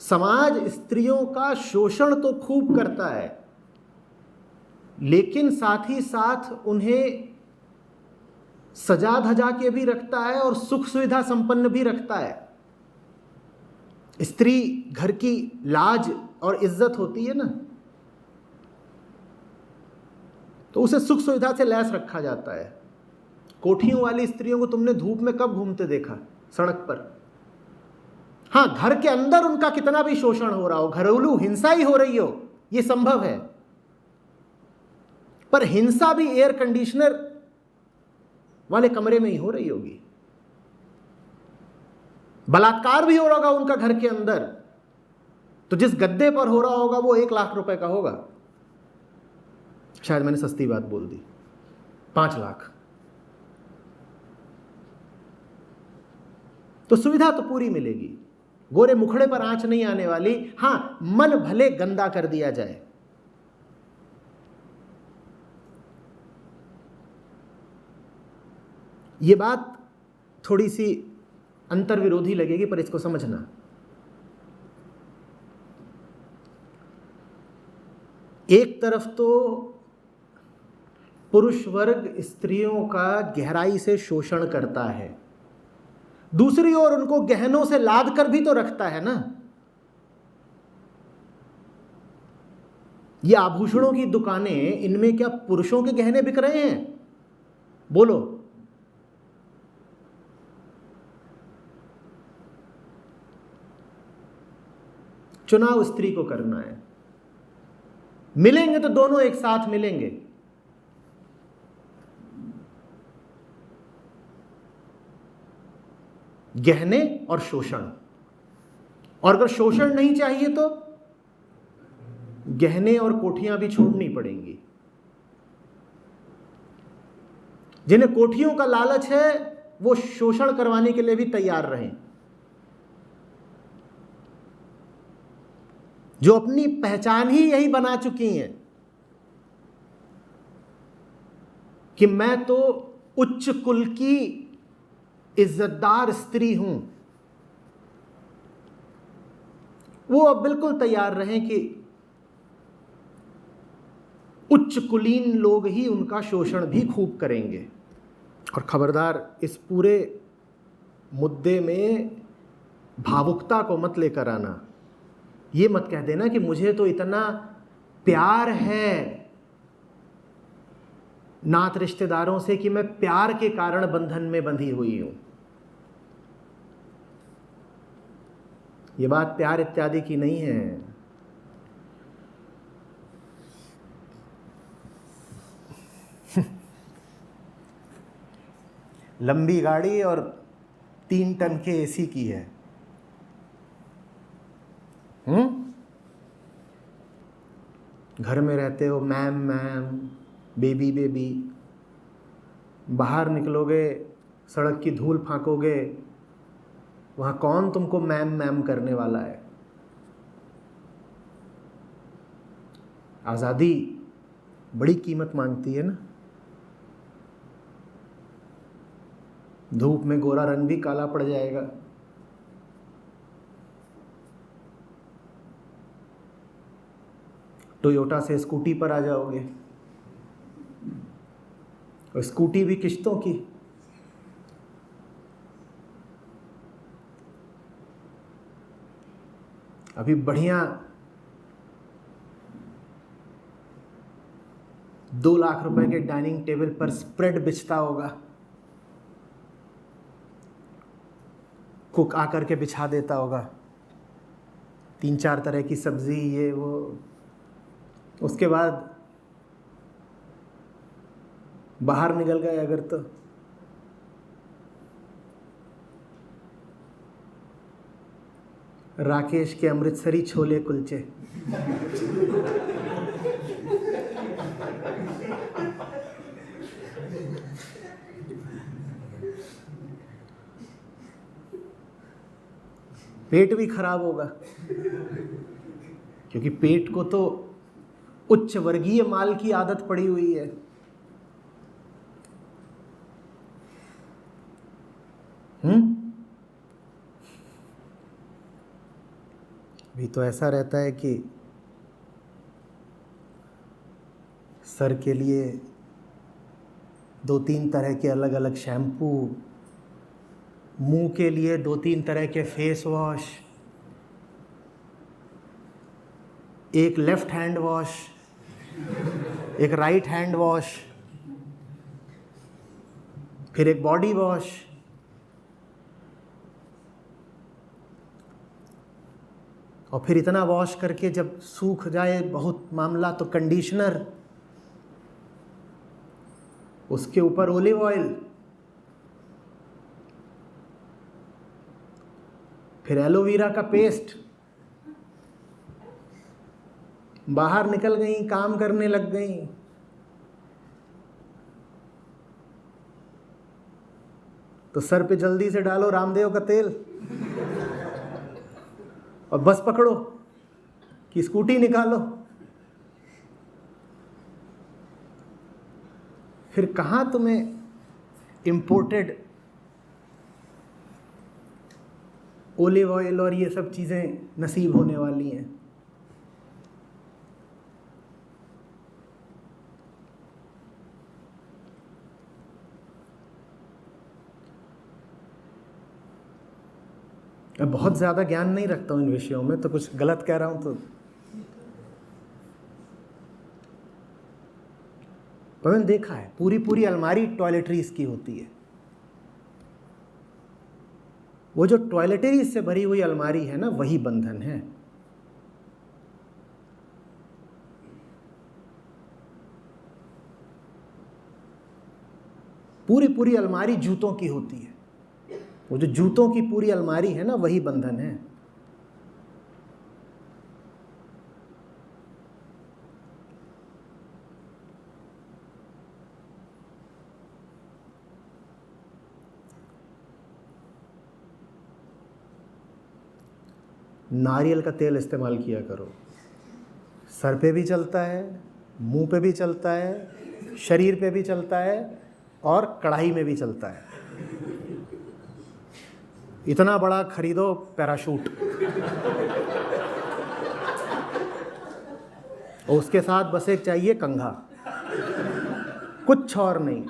समाज स्त्रियों का शोषण तो खूब करता है, लेकिन साथ ही साथ उन्हें सजा धजा के भी रखता है और सुख सुविधा संपन्न भी रखता है। स्त्री घर की लाज और इज्जत होती है ना, तो उसे सुख सुविधा से लैस रखा जाता है। कोठियों वाली स्त्रियों को तुमने धूप में कब घूमते देखा सड़क पर? हाँ, घर के अंदर उनका कितना भी शोषण हो रहा हो, घरेलू हिंसा ही हो रही हो, यह संभव है, पर हिंसा भी एयर कंडीशनर वाले कमरे में ही हो रही होगी। बलात्कार भी हो रहा होगा उनका घर के अंदर, तो जिस गद्दे पर हो रहा होगा वो 1 लाख रुपए का होगा। शायद मैंने सस्ती बात बोल दी, 5 लाख। तो सुविधा तो पूरी मिलेगी, गोरे मुखड़े पर आंच नहीं आने वाली। हां, मन भले गंदा कर दिया जाए। यह बात थोड़ी सी अंतर्विरोधी लगेगी, पर इसको समझना। एक तरफ तो पुरुष वर्ग स्त्रियों का गहराई से शोषण करता है, दूसरी ओर उनको गहनों से लाद कर भी तो रखता है ना। ये आभूषणों की दुकानें, इनमें क्या पुरुषों के गहने बिक रहे हैं? बोलो। चुनाव स्त्री को करना है, मिलेंगे तो दोनों एक साथ मिलेंगे। गहने और शोषण, और अगर शोषण नहीं चाहिए तो गहने और कोठियां भी छोड़नी पड़ेंगी। जिन्हें कोठियों का लालच है वो शोषण करवाने के लिए भी तैयार रहें। जो अपनी पहचान ही यही बना चुकी हैं कि मैं तो उच्च कुल की इज्जतदार स्त्री हूं, वो अब बिल्कुल तैयार रहें कि उच्च कुलीन लोग ही उनका शोषण भी खूब करेंगे। और खबरदार, इस पूरे मुद्दे में भावुकता को मत लेकर आना। ये मत कह देना कि मुझे तो इतना प्यार है नात रिश्तेदारों से कि मैं प्यार के कारण बंधन में बंधी हुई हूं। ये बात प्यार इत्यादि की नहीं है। लंबी गाड़ी और 3 टन के एसी की है। घर में रहते हो मैम मैम, बेबी बेबी, बाहर निकलोगे सड़क की धूल फांकोगे, वहां कौन तुमको मैम मैम करने वाला है? आजादी बड़ी कीमत मांगती है ना। धूप में गोरा रंग भी काला पड़ जाएगा। टोयोटा से स्कूटी पर आ जाओगे, और स्कूटी भी किश्तों की। अभी बढ़िया 2 लाख रुपए के डाइनिंग टेबल पर स्प्रेड बिछता होगा, कुक आकर के बिछा देता होगा, 3-4 तरह की सब्जी, ये वो। उसके बाद बाहर निकल गए अगर तो राकेश के अमृतसरी छोले कुलचे। पेट भी खराब होगा, क्योंकि पेट को तो उच्च वर्गीय माल की आदत पड़ी हुई है। अभी तो ऐसा रहता है कि सर के लिए 2-3 तरह के अलग अलग शैम्पू, मुंह के लिए 2-3 तरह के फेस वॉश, एक लेफ्ट हैंड वॉश, एक राइट हैंड वॉश, फिर एक बॉडी वॉश, और फिर इतना वॉश करके जब सूख जाए बहुत मामला तो कंडीशनर, उसके ऊपर ओलिव ऑयल, फिर एलोवेरा का पेस्ट। बाहर निकल गई, काम करने लग गई, तो सर पे जल्दी से डालो रामदेव का तेल और बस पकड़ो कि स्कूटी निकालो। फिर कहाँ तुम्हें इम्पोर्टेड ओलिव ऑयल और ये सब चीज़ें नसीब होने वाली हैं। मैं बहुत ज़्यादा ज्ञान नहीं रखता हूँ इन विषयों में, तो कुछ गलत कह रहा हूँ तो पर मैंने देखा है पूरी अलमारी टॉयलेटरीज की होती है। वो जो टॉयलेटरीज से भरी हुई अलमारी है ना, वही बंधन है। पूरी अलमारी जूतों की होती है। वो जो जूतों की पूरी अलमारी है ना, वही बंधन है। नारियल का तेल इस्तेमाल किया करो। सर पे भी चलता है, मुंह पे भी चलता है, शरीर पे भी चलता है और कढ़ाई में भी चलता है। इतना बड़ा खरीदो पैराशूट और उसके साथ बस एक चाहिए कंघा, कुछ और नहीं।